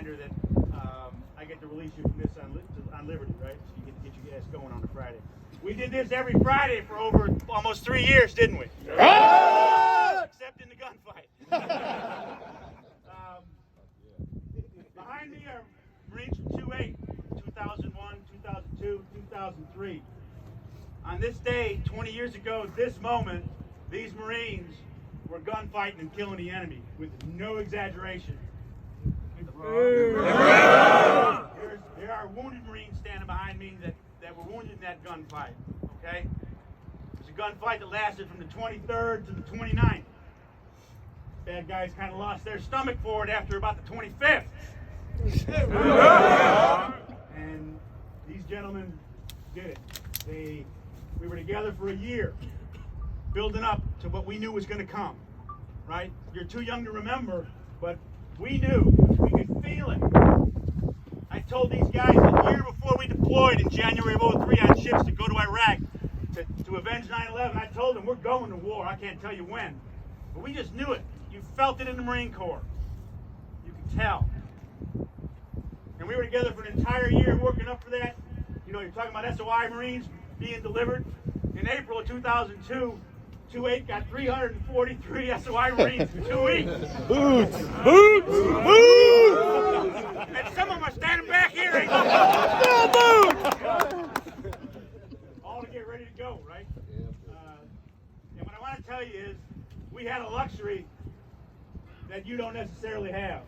reminder that I get to release you from this on Liberty, right? So you get to get your ass going on a Friday. We did this every Friday for over almost 3 years, didn't we? Except in the gunfight. Behind me are Marines from 2-8, 2001, 2002, 2003. On this day, 20 years ago, this moment, these Marines were gunfighting and killing the enemy with no exaggeration. There are wounded Marines standing behind me that were wounded in that gunfight, okay? It was a gunfight that lasted from the 23rd to the 29th. Bad guys kind of lost their stomach for it after about the 25th. And these gentlemen did it. We were together for a year, building up to what we knew was going to come, right? You're too young to remember, but we knew. We could feel it. I told these guys a year before we deployed in January of 2003 on ships to go to Iraq to avenge 9/11. I told them we're going to war. I can't tell you when, but we just knew it. You felt it in the Marine Corps. You could tell. And we were together for an entire year working up for that. You know, you're talking about SOI Marines being delivered. In April of 2002, 2-8 got 343 SOI Marines in 2 weeks. Boots! Boots! Boots! And some of them are standing back here. All to get ready to go, right? And what I want to tell you is we had a luxury that you don't necessarily have.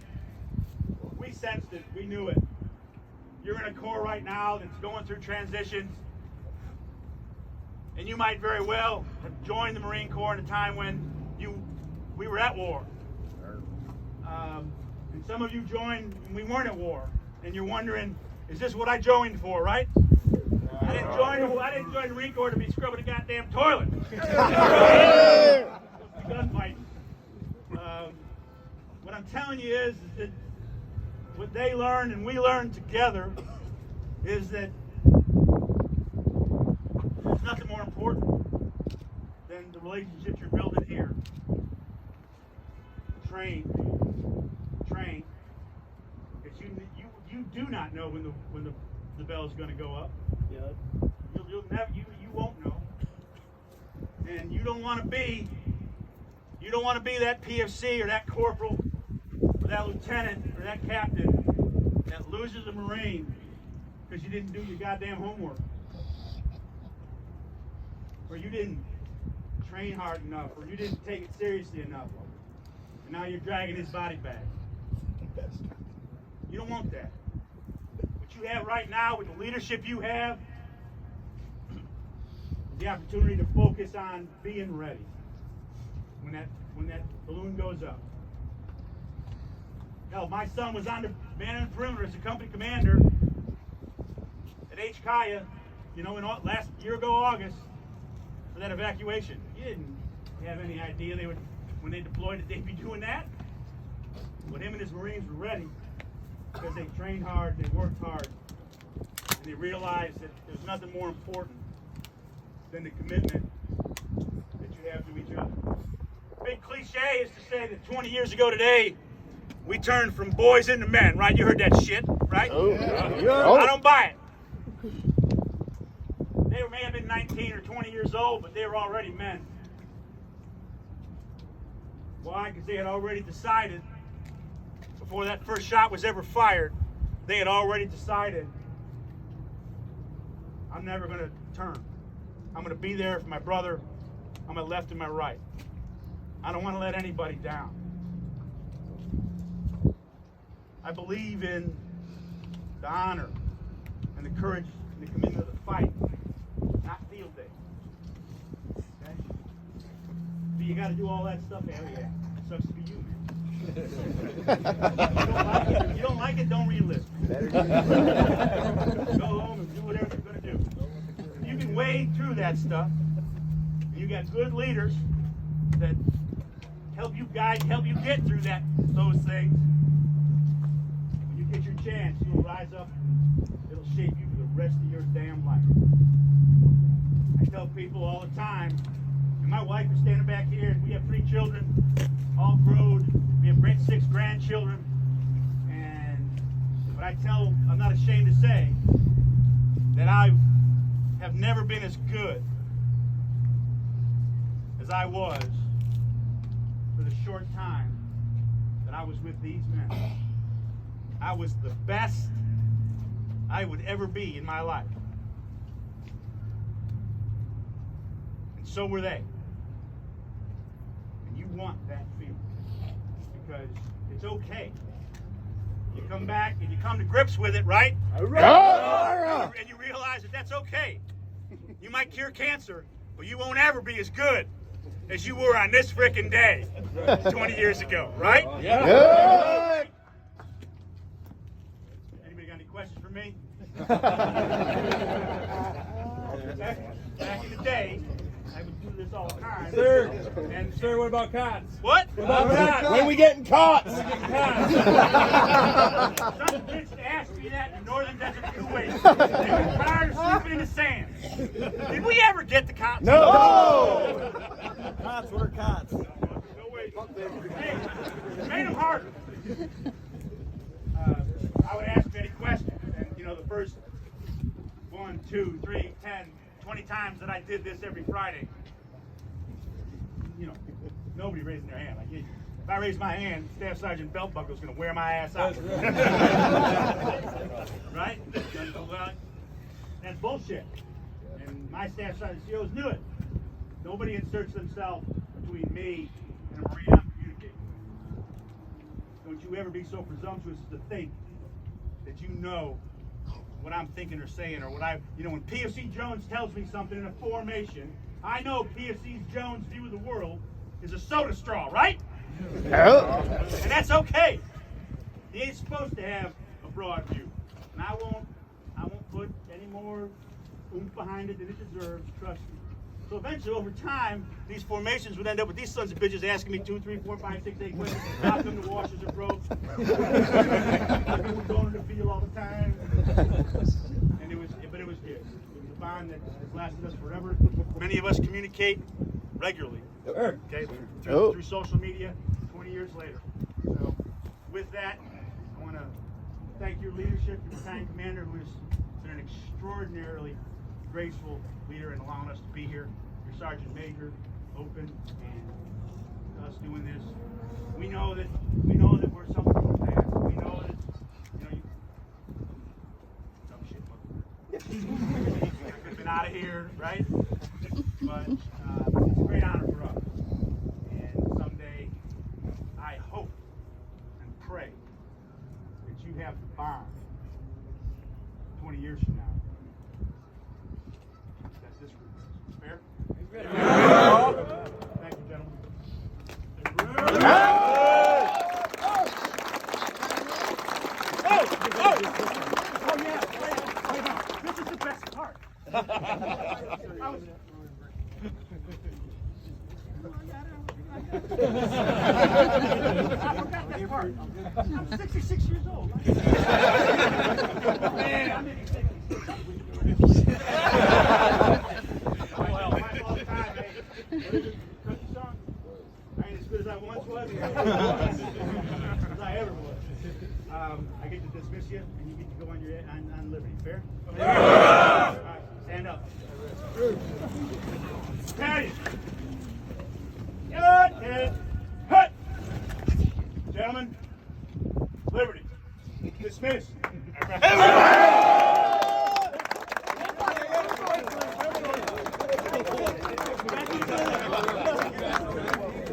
We sensed it. We knew it. You're in a Corps right now that's going through transitions. And you might very well have joined the Marine Corps in a time when we were at war. And some of you joined when we weren't at war. And you're wondering, is this what I joined for, right? I didn't join the Marine Corps to be scrubbing a goddamn toilet. Gunfighting. What I'm telling you is that what they learned and we learned together is that there's nothing more important than the relationships you're building here. Train, because you do not know when the bell is going to go up. Yeah. You won't know, and you don't want to be that PFC or that corporal or that lieutenant or that captain that loses a Marine because you didn't do your goddamn homework, or you didn't train hard enough, or you didn't take it seriously enough, and now you're dragging his body back. You don't want that. What you have right now with the leadership you have is the opportunity to focus on being ready when that balloon goes up. Hell, my son was on the man on the perimeter as a company commander at H. Kaya, in last year ago August, for that evacuation. He didn't have any idea when they deployed that they'd be doing that. But him and his Marines were ready because they trained hard, they worked hard, and they realized that there's nothing more important than the commitment that you have to each other. Big cliche is to say that 20 years ago today, we turned from boys into men, right? You heard that shit, right? Oh. Yeah. I don't buy it. They may have been 19 or 20 years old, but they were already men. Why? Because they had already decided, before that first shot was ever fired, they had already decided, I'm never going to turn. I'm going to be there for my brother, on my left and my right. I don't want to let anybody down. I believe in the honor and the courage and the commitment of the fight, not field day. Okay? So you got to do all that stuff. Yeah, it sucks to be you, man. If you don't like it, don't re-enlist. Go home and do whatever you're going to do. If you can wade through that stuff, and you got good leaders that help you guide, help you get through those things, when you get your chance, you'll rise up. It'll shape you for the rest of your damn life. I tell people all the time, and my wife is standing back here, and we have 3 children, all grown. We have 6 grandchildren, and But I'm not ashamed to say that I have never been as good as I was for the short time that I was with these men. I was the best I would ever be in my life. And so were they. And you want that feeling, because it's okay. You come back and you come to grips with it, right? And you realize that that's okay. You might cure cancer, but you won't ever be as good as you were on this frickin' day 20 years ago, right? Yeah. Anybody got any questions for me? Back in the day, I would do this all the time. Sir, And sir, what about cots? what? What about cots? When we getting caught? Some bitch asked me that in the northern desert of Kuwait. They were tired of sleeping in the sand. Did we ever get the cops? No. Cots, what are cots? No way. Hey, made them harder. I would ask any questions, and the first 1, 2, 3, 10, 20 times that I did this every Friday, nobody raising their hand. If I raised my hand, Staff Sergeant Beltbuckle was going to wear my ass out. Right? Well, that's bullshit. And my Staff Sergeant COs knew it. Nobody inserts themselves between me and a Marine I'm communicating with. Don't you ever be so presumptuous as to think that you know what I'm thinking or saying, or what when PFC Jones tells me something in a formation, I know PFC Jones' view of the world is a soda straw, right? And that's okay. He ain't supposed to have a broad view. And I won't put any more oomph behind it than it deserves, trust me. So eventually, over time, these formations would end up with these sons of bitches asking me 2, 3, 4, 5, 6, 8 questions. How come the washers are broke? How come we're going to the field all the time? And it was good. It was a bond that has lasted us forever. Many of us communicate regularly. Okay, through social media, 20 years later. So, with that, I want to thank your leadership, your battalion commander, who has been an extraordinarily graceful leader in allowing us to be here. Your Sergeant Major, open, and us doing this. We know that we're something from the past. We know that you could have been out of here, right? But it's a great honor for us. And someday, I hope and pray that you have the bond 20 years from now. That's this group. Fair? Thank you, gentlemen. Oh yeah. Wait, this is the best part. I forgot that part. I'm 66 years old. Man, I'm in 66. Well, my fault time, hey. Cut the song. I ain't as good as I once was. As I ever was. I get to dismiss you, and you get to go on your on liberty. Fair? All right, stand up. Patty. Good. Hut. Gentlemen, liberty. Dismiss.